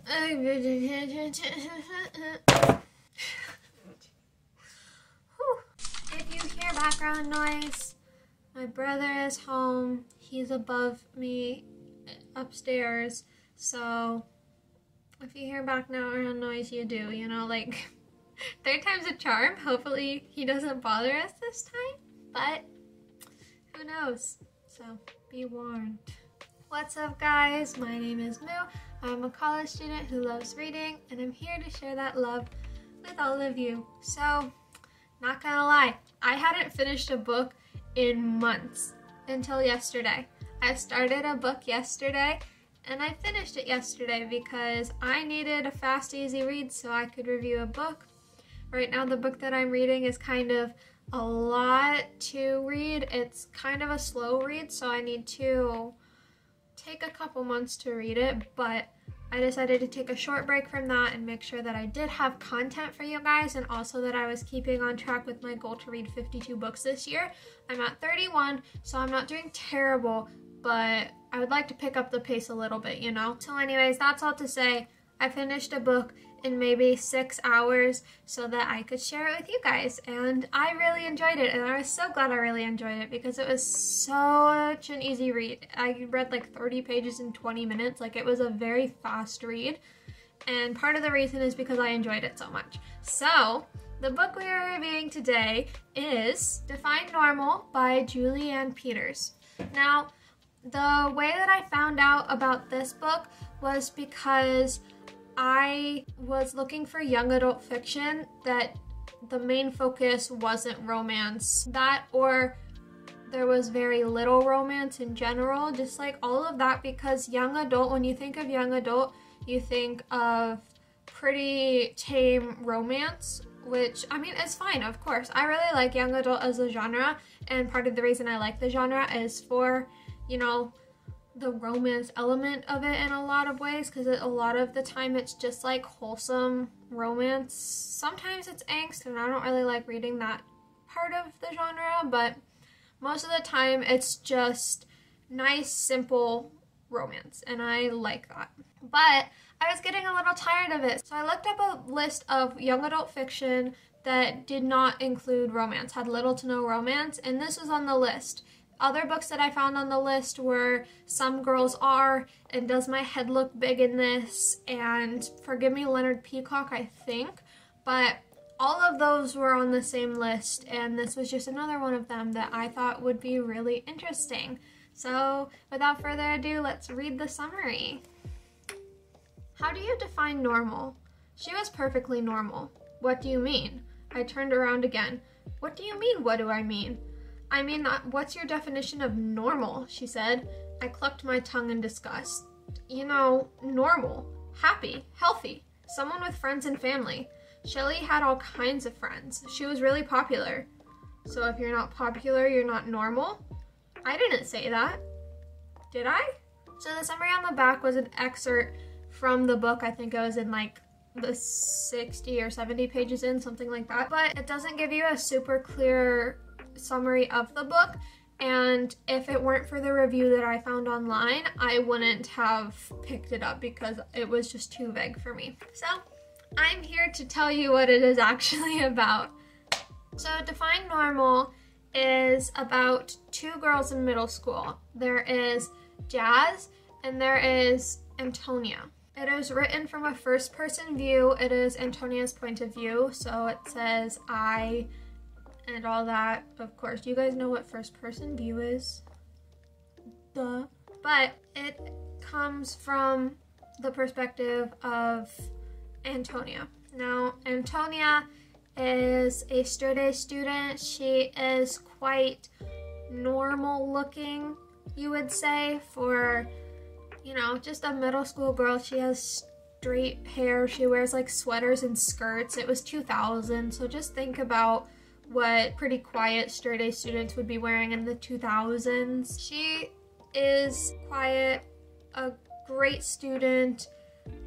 If you hear background noise, my brother is home. He's above me upstairs, so if you hear background noise, you do, you know, like third time's a charm. Hopefully he doesn't bother us this time, but who knows? So be warned. What's up, guys? My name is Moo. I'm a college student who loves reading, and I'm here to share that love with all of you. So, not gonna lie, I hadn't finished a book in months until yesterday. I started a book yesterday, and I finished it yesterday because I needed a fast, easy read so I could review a book. Right now, the book that I'm reading is kind of a lot to read. It's kind of a slow read, so I need to take a couple months to read it, but I decided to take a short break from that and make sure that I did have content for you guys, and also that I was keeping on track with my goal to read 52 books this year. I'm at 31, so I'm not doing terrible, but I would like to pick up the pace a little bit, you know? So anyways, that's all to say, I finished a book in maybe 6 hours so that I could share it with you guys, and I really enjoyed it, and I was so glad I really enjoyed it because it was such an easy read. I read like 30 pages in 20 minutes, like it was a very fast read, and part of the reason is because I enjoyed it so much. So the book we are reviewing today is Define Normal by Julianne Peters. Now, the way that I found out about this book was because I was looking for young adult fiction that the main focus wasn't romance. That, or there was very little romance in general, just like all of that, because young adult, when you think of young adult, you think of pretty tame romance, which, I mean, it's fine, of course. I really like young adult as a genre, and part of the reason I like the genre is for, you know, the romance element of it in a lot of ways, because a lot of the time it's just like wholesome romance. Sometimes it's angst, and I don't really like reading that part of the genre, but most of the time it's just nice, simple romance, and I like that. But I was getting a little tired of it, so I looked up a list of young adult fiction that did not include romance, had little to no romance, and this was on the list. Other books that I found on the list were Some Girls Are, and Does My Head Look Big in This, and Forgive Me, Leonard Peacock, I think. But all of those were on the same list, and this was just another one of them that I thought would be really interesting. So without further ado, let's read the summary. How do you define normal? She was perfectly normal. What do you mean? I turned around again. What do you mean, what do I mean? I mean, what's your definition of normal? She said. I clucked my tongue in disgust. You know, normal, happy, healthy, someone with friends and family. Shelley had all kinds of friends. She was really popular. So if you're not popular, you're not normal? I didn't say that. Did I? So the summary on the back was an excerpt from the book. I think it was in like the 60 or 70 pages in, something like that. But it doesn't give you a super clear summary of the book, and if it weren't for the review that I found online, I wouldn't have picked it up because it was just too vague for me. So I'm here to tell you what it is actually about. So Define Normal is about two girls in middle school. There is Jazz and there is Antonia. It is written from a first-person view. It is Antonia's point of view, so it says I and all that. Of course, you guys know what first-person view is. Duh. But it comes from the perspective of Antonia. Now, Antonia is a straight-A student. She is quite normal-looking, you would say, for, you know, just a middle school girl. She has straight hair. She wears like sweaters and skirts. It was 2000, so just think about what pretty quiet straight-A students would be wearing in the 2000s. She is quiet, a great student,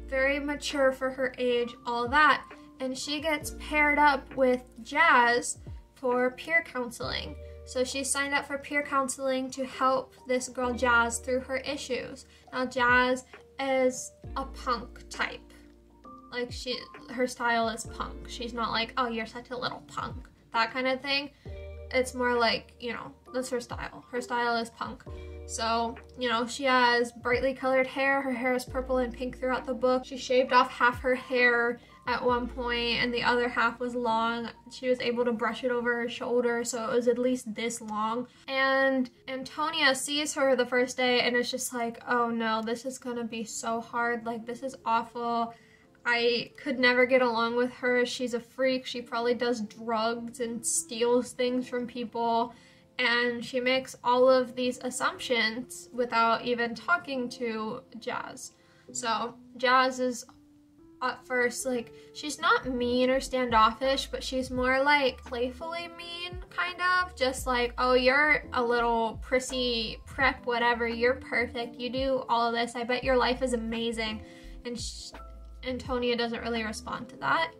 very mature for her age, all that. And she gets paired up with Jazz for peer counseling. So she signed up for peer counseling to help this girl Jazz through her issues. Now Jazz is a punk type. Like her style is punk. She's not like, oh, you're such a little punk, that kind of thing. It's more like, you know, that's her style. Her style is punk. So, you know, she has brightly colored hair. Her hair is purple and pink throughout the book. She shaved off half her hair at one point and the other half was long. She was able to brush it over her shoulder, so it was at least this long. And Antonia sees her the first day and is just like, oh no, this is gonna be so hard. Like, this is awful. I could never get along with her. She's a freak. She probably does drugs and steals things from people. And she makes all of these assumptions without even talking to Jazz. So Jazz is at first, like, she's not mean or standoffish, but she's more like playfully mean, kind of. Just like, oh, you're a little prissy prep, whatever. You're perfect. You do all of this. I bet your life is amazing. And Antonia doesn't really respond to that.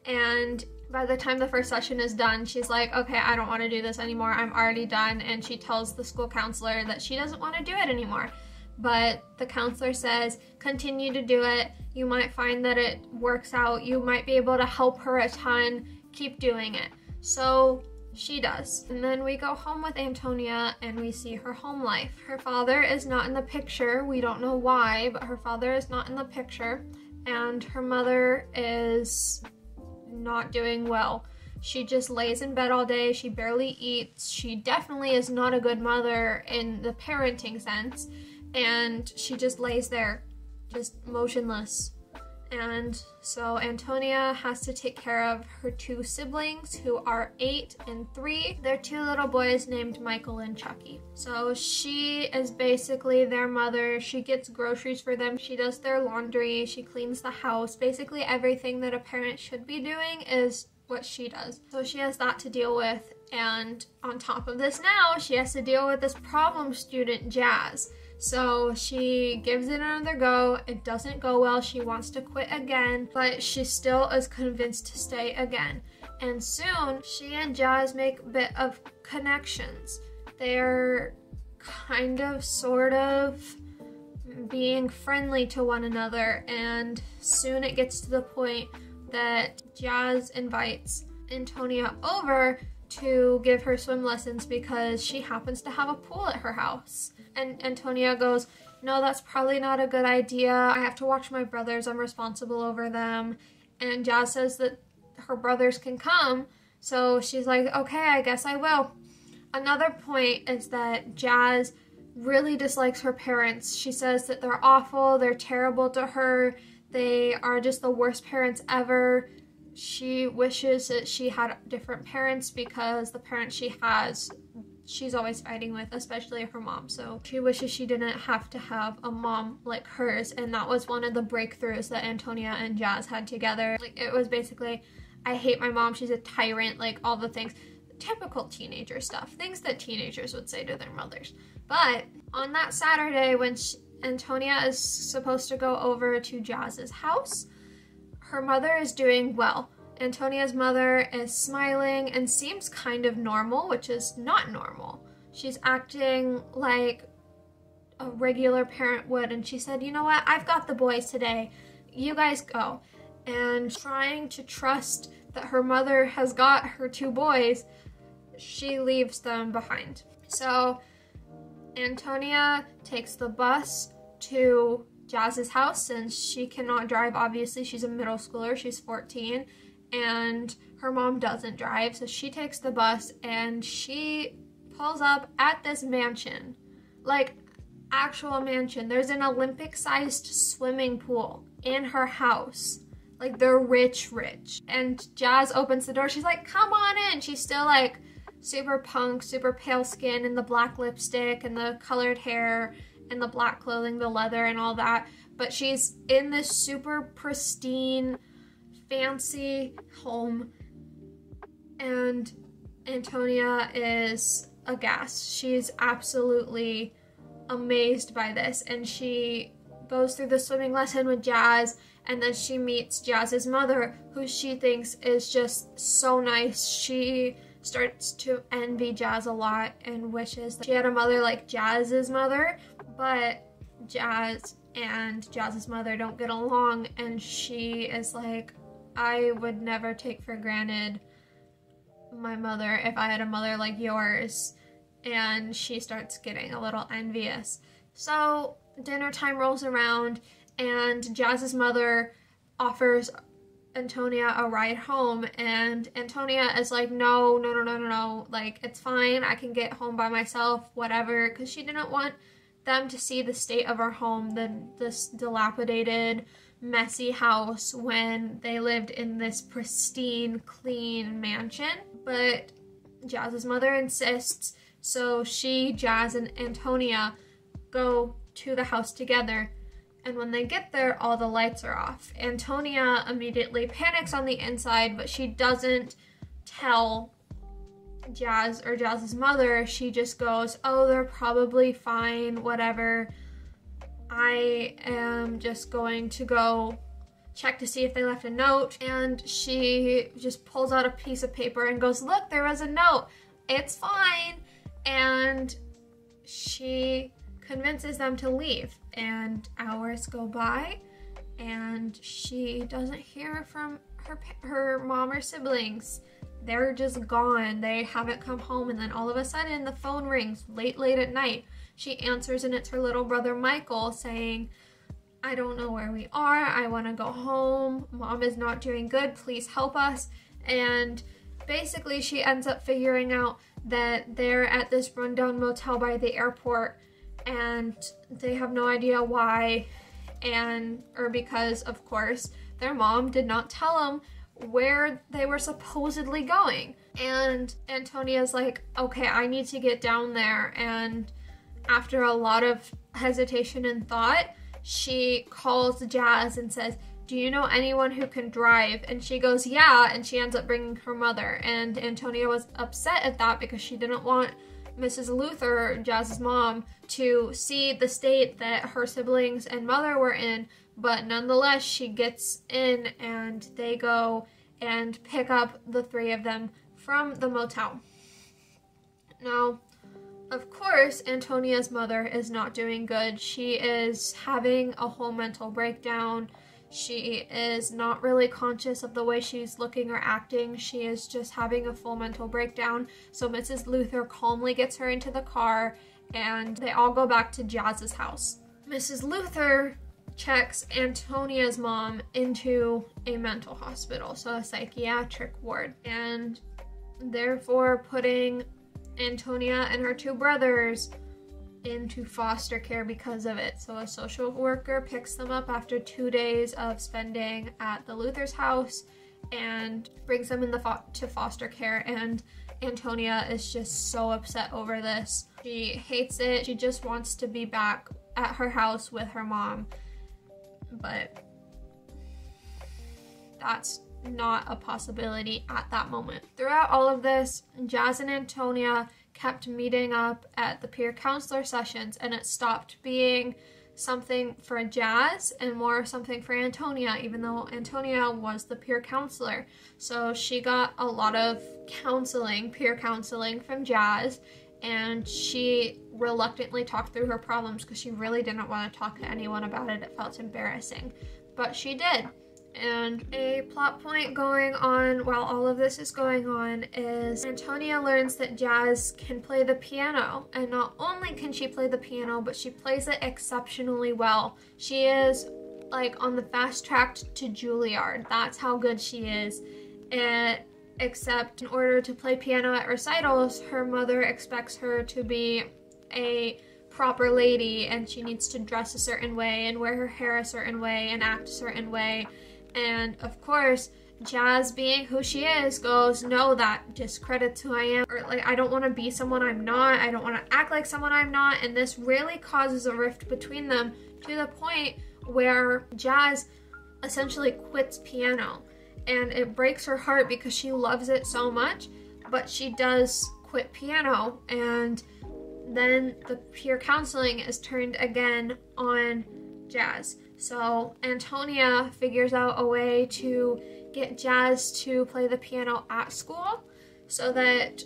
And by the time the first session is done, she's like, okay, I don't want to do this anymore. I'm already done. And she tells the school counselor that she doesn't want to do it anymore. But the counselor says, continue to do it. You might find that it works out. You might be able to help her a ton. Keep doing it. So she does. And then we go home with Antonia and we see her home life. Her father is not in the picture. We don't know why, but her father is not in the picture. And her mother is not doing well. She just lays in bed all day. She barely eats. She definitely is not a good mother in the parenting sense. And she just lays there, just motionless. And so Antonia has to take care of her two siblings who are 8 and 3. They're 2 little boys named Michael and Chucky. So she is basically their mother. She gets groceries for them. She does their laundry. She cleans the house. Basically everything that a parent should be doing is what she does. So she has that to deal with. And on top of this now, she has to deal with this problem student, Jazz. So she gives it another go. It doesn't go well. She wants to quit again, but she still is convinced to stay again. And soon, she and Jazz make a bit of connections. They're kind of, sort of being friendly to one another, and soon it gets to the point that Jazz invites Antonia over to give her swim lessons because she happens to have a pool at her house. And Antonia goes, no, that's probably not a good idea. I have to watch my brothers. I'm responsible over them. And Jazz says that her brothers can come. So she's like, okay, I guess I will. Another point is that Jazz really dislikes her parents. She says that they're awful. They're terrible to her. They are just the worst parents ever. She wishes that she had different parents because the parents she has, she's always fighting with, especially her mom. So she wishes she didn't have to have a mom like hers, and that was one of the breakthroughs that Antonia and Jazz had together. Like, it was basically, I hate my mom, she's a tyrant, like all the things. Typical teenager stuff, things that teenagers would say to their mothers. But on that Saturday when Antonia is supposed to go over to Jazz's house, her mother is doing well. Antonia's mother is smiling and seems kind of normal, which is not normal. She's acting like a regular parent would, and she said, you know what, I've got the boys today. You guys go. And trying to trust that her mother has got her 2 boys, she leaves them behind. So Antonia takes the bus to Jazz's house since she cannot drive. Obviously, she's a middle schooler, she's 14, and her mom doesn't drive, so she takes the bus and she pulls up at this mansion. Like, actual mansion. There's an Olympic-sized swimming pool in her house. Like, they're rich. And Jazz opens the door. She's like, come on in. She's still like super punk, super pale skin, and the black lipstick and the colored hair and the black clothing, the leather and all that. But she's in this super pristine, fancy home, and Antonia is aghast. She's absolutely amazed by this, and she goes through the swimming lesson with Jazz, and then she meets Jazz's mother, who she thinks is just so nice. She starts to envy Jazz a lot and wishes that she had a mother like Jazz's mother, but Jazz and Jazz's mother don't get along, and she is like, I would never take for granted my mother if I had a mother like yours, and she starts getting a little envious. So dinner time rolls around, and Jazz's mother offers Antonia a ride home, and Antonia is like, no, like, it's fine, I can get home by myself, whatever, because she didn't want them to see the state of her home, this dilapidated, messy house when they lived in this pristine, clean mansion. But Jazz's mother insists, so Jazz, and Antonia go to the house together. And when they get there, all the lights are off. Antonia immediately panics on the inside, but she doesn't tell Jazz or Jazz's mother. She just goes, oh, they're probably fine, whatever. I am just going to go check to see if they left a note. And she just pulls out a piece of paper and goes, look, there was a note. It's fine. And she convinces them to leave, and hours go by and she doesn't hear from her mom or siblings. They're just gone. They haven't come home. And then all of a sudden the phone rings late at night. She answers, and it's her little brother Michael saying, I don't know where we are. I want to go home. Mom is not doing good. Please help us. And basically she ends up figuring out that they're at this rundown motel by the airport, and they have no idea why, or because, of course, their mom did not tell them where they were supposedly going. And Antonia's like, okay, I need to get down there. And after a lot of hesitation and thought, she calls Jazz and says, do you know anyone who can drive? And she goes, yeah, and she ends up bringing her mother. And Antonia was upset at that because she didn't want Mrs. Luther, Jazz's mom, to see the state that her siblings and mother were in, but nonetheless she gets in, and they go and pick up the three of them from the motel. Now, of course, Antonia's mother is not doing good. She is having a whole mental breakdown. She is not really conscious of the way she's looking or acting. She is just having a full mental breakdown. So Mrs. Luther calmly gets her into the car, and they all go back to Jazz's house. Mrs. Luther checks Antonia's mom into a mental hospital, so a psychiatric ward, and therefore putting Antonia and her two brothers into foster care because of it. So a social worker picks them up after 2 days of spending at the Luther's house and brings them to foster care, and Antonia is just so upset over this. She hates it. She just wants to be back at her house with her mom, but that's not a possibility at that moment. Throughout all of this, Jazz and Antonia kept meeting up at the peer counselor sessions, and it stopped being something for Jazz and more something for Antonia, even though Antonia was the peer counselor. So she got a lot of peer counseling from Jazz, and she reluctantly talked through her problems because she really didn't want to talk to anyone about it. It felt embarrassing, but she did. And a plot point going on while all of this is going on is Antonia learns that Jazz can play the piano, and not only can she play the piano, but she plays it exceptionally well. She is like on the fast track to Juilliard. That's how good she is. Except in order to play piano at recitals, her mother expects her to be a proper lady, and she needs to dress a certain way and wear her hair a certain way and act a certain way. And of course, Jazz, being who she is, goes, no, that discredits who I am, or like, I don't want to be someone I'm not, I don't want to act like someone I'm not, and this really causes a rift between them to the point where Jazz essentially quits piano, and it breaks her heart because she loves it so much, but she does quit piano, and then the peer counseling is turned again on Jazz. So Antonia figures out a way to get Jazz to play the piano at school so that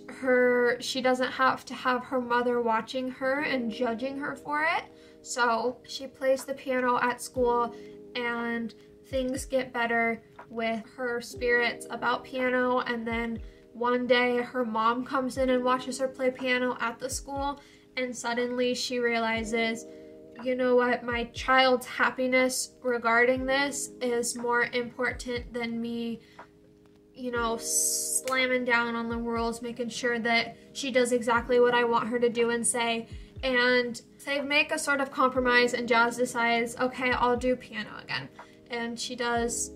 she doesn't have to have her mother watching her and judging her for it. So she plays the piano at school and things get better with her spirits about piano, and then one day her mom comes in and watches her play piano at the school, and suddenly she realizes, you know what, my child's happiness regarding this is more important than me, you know, slamming down on the rules, making sure that she does exactly what I want her to do and say. And they make a sort of compromise, and Jazz decides, okay, I'll do piano again. And she does,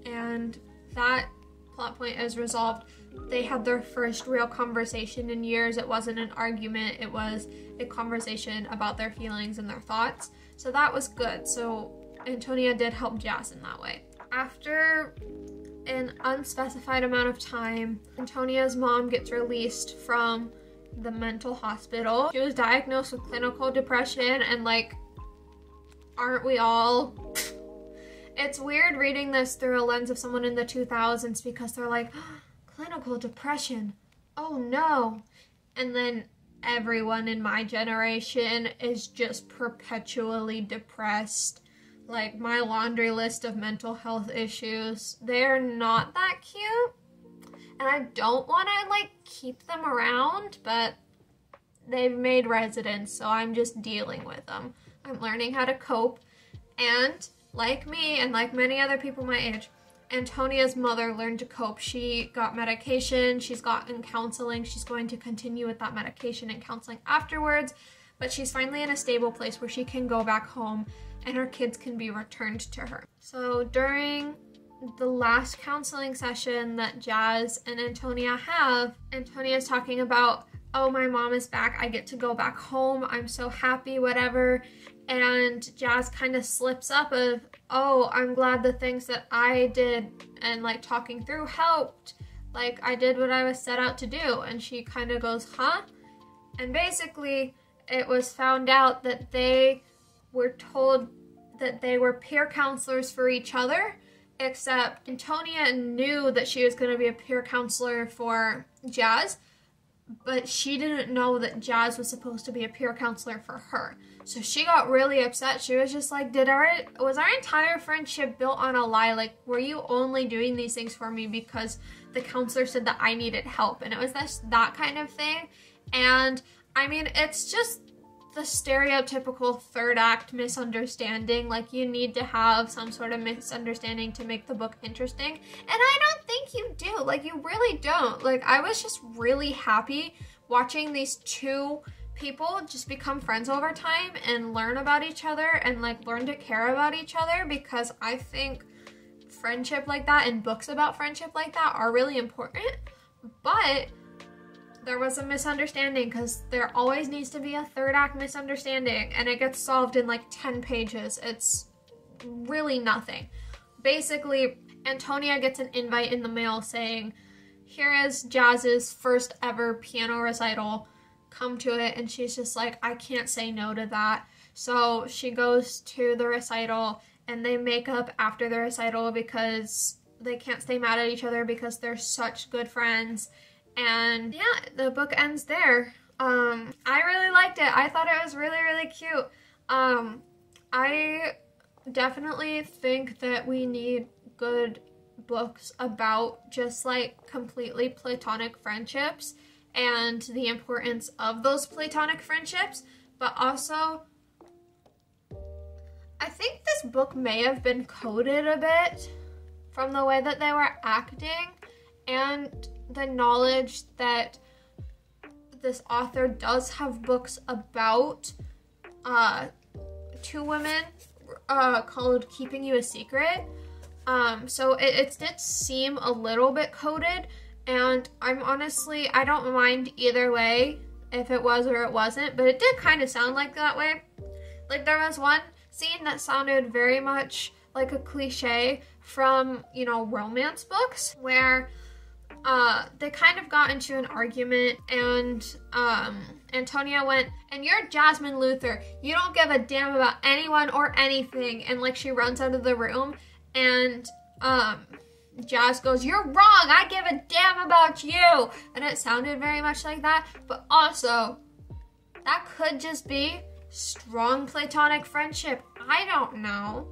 and that plot point is resolved. They had their first real conversation in years. It wasn't an argument, it was a conversation about their feelings and their thoughts. So that was good. So Antonia did help Jazz in that way. After an unspecified amount of time, Antonia's mom gets released from the mental hospital. She was diagnosed with clinical depression, and like, aren't we all? It's weird reading this through a lens of someone in the 2000s, because they're like, clinical depression, oh no. And then everyone in my generation is just perpetually depressed. Like, my laundry list of mental health issues, they're not that cute. And I don't want to, like, keep them around, but they've made residence, so I'm just dealing with them. I'm learning how to cope. And like me, and like many other people my age, Antonia's mother learned to cope. She got medication, she's gotten counseling, she's going to continue with that medication and counseling afterwards, but she's finally in a stable place where she can go back home and her kids can be returned to her. So during the last counseling session that Jazz and Antonia have, Antonia's talking about, oh, my mom is back, I get to go back home, I'm so happy, whatever. And Jazz kind of slips up of, oh, I'm glad the things that I did and like talking through helped. Like, I did what I was set out to do. And she kind of goes, huh? And basically it was found out that they were told that they were peer counselors for each other, except Antonia knew that she was going to be a peer counselor for Jazz, but she didn't know that Jazz was supposed to be a peer counselor for her. So she got really upset. She was just like, was our entire friendship built on a lie? Like, were you only doing these things for me because the counselor said that I needed help? And it was that kind of thing. And I mean, it's just the stereotypical third act misunderstanding. Like, you need to have some sort of misunderstanding to make the book interesting. And I don't think you do. Like, you really don't. Like, I was just really happy watching these two people just become friends over time and learn about each other and like learn to care about each other, because I think friendship like that and books about friendship like that are really important. But there was a misunderstanding, because there always needs to be a third act misunderstanding, and it gets solved in like 10 pages. It's really nothing. Basically, Antonia gets an invite in the mail saying, here is Jazz's first ever piano recital, come to it. And she's just like, I can't say no to that. So she goes to the recital, and they make up after the recital because they can't stay mad at each other because they're such good friends. And yeah, the book ends there. I really liked it. I thought it was really, really cute. I definitely think that we need good books about just like completely platonic friendships and the importance of those platonic friendships, but also I think this book may have been coded a bit from the way that they were acting and the knowledge that this author does have books about two women called Keeping You a Secret. So it did seem a little bit coded, and I don't mind either way if it was or it wasn't, but it did kind of sound like that way. Like, there was one scene that sounded very much like a cliche from, you know, romance books, where they kind of got into an argument, and Antonia went, and you're Jasmine Luther, you don't give a damn about anyone or anything, and like she runs out of the room, and Jazz goes, you're wrong, I give a damn about you. And it sounded very much like that, but also that could just be strong platonic friendship. I don't know.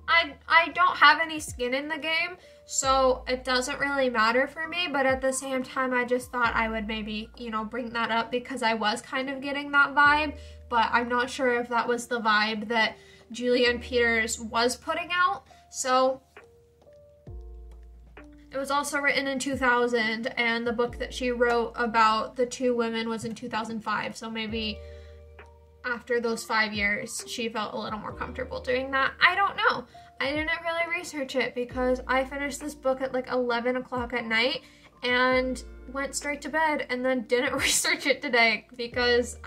I don't have any skin in the game, so it doesn't really matter for me, but at the same time, I just thought I would maybe, you know, bring that up because I was kind of getting that vibe, but I'm not sure if that was the vibe that Julianne Peters was putting out. So it was also written in 2000, and the book that she wrote about the two women was in 2005, so maybe after those 5 years, she felt a little more comfortable doing that. I don't know. I didn't really research it because I finished this book at like 11 o'clock at night and went straight to bed and then didn't research it today because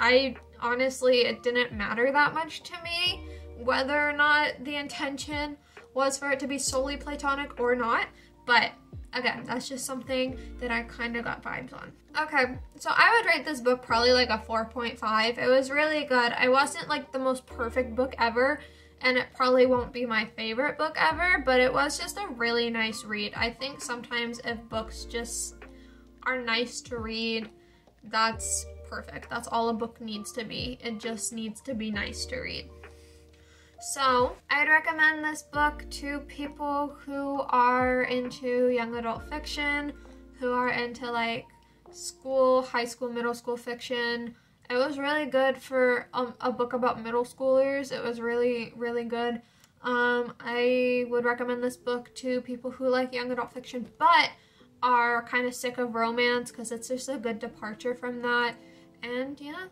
honestly, it didn't matter that much to me whether or not the intention was for it to be solely platonic or not. But again, that's just something that I kind of got vibes on. Okay, so I would rate this book probably like a 4.5. It was really good. It wasn't like the most perfect book ever, and it probably won't be my favorite book ever, but it was just a really nice read. I think sometimes if books just are nice to read, that's perfect. That's all a book needs to be. It just needs to be nice to read. So, I'd recommend this book to people who are into young adult fiction, who are into like school, high school, middle school fiction. It was really good for a book about middle schoolers. It was really, really good. I would recommend this book to people who like young adult fiction, but are kind of sick of romance because it's just a good departure from that. And yeah,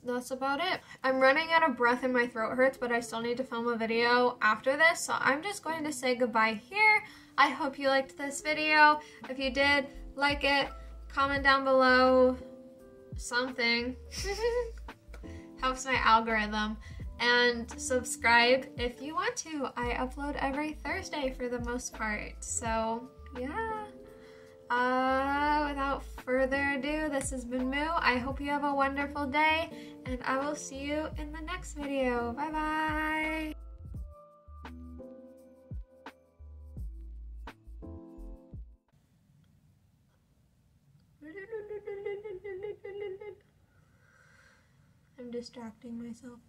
that's about it. I'm running out of breath and my throat hurts, but I still need to film a video after this, so I'm just going to say goodbye here. I hope you liked this video. If you did, like it, comment down below something. Helps my algorithm. And subscribe if you want to. I upload every Thursday for the most part, so yeah. Without further ado, this has been Moo. I hope you have a wonderful day, and I will see you in the next video. Bye bye! I'm distracting myself.